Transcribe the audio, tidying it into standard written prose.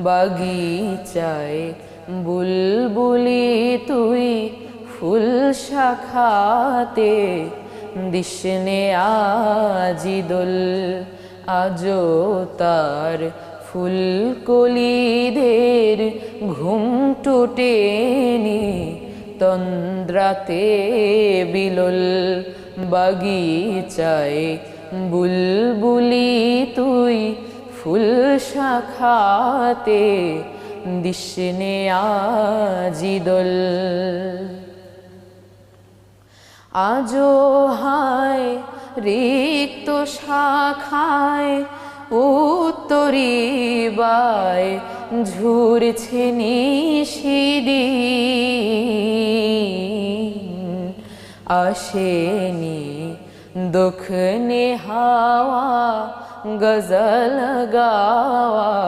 বাগিচায় বুলবুলি তুই ফুল শাখাতে দিসনে আজি দোল আজো তার ফুলকলিদের ঘুম টুটেনি তন্দ্রাতে বিলোল বাগিচায় বুলবুলি তুই ফুল শাখাতে দিসনে আজি দোল আজো হায় রিক্ত শাখায় উত্তরিবায় ঝুরছে নিশিদিন আসেনি দক্ষিণে হাওয়া গজল গাওয়া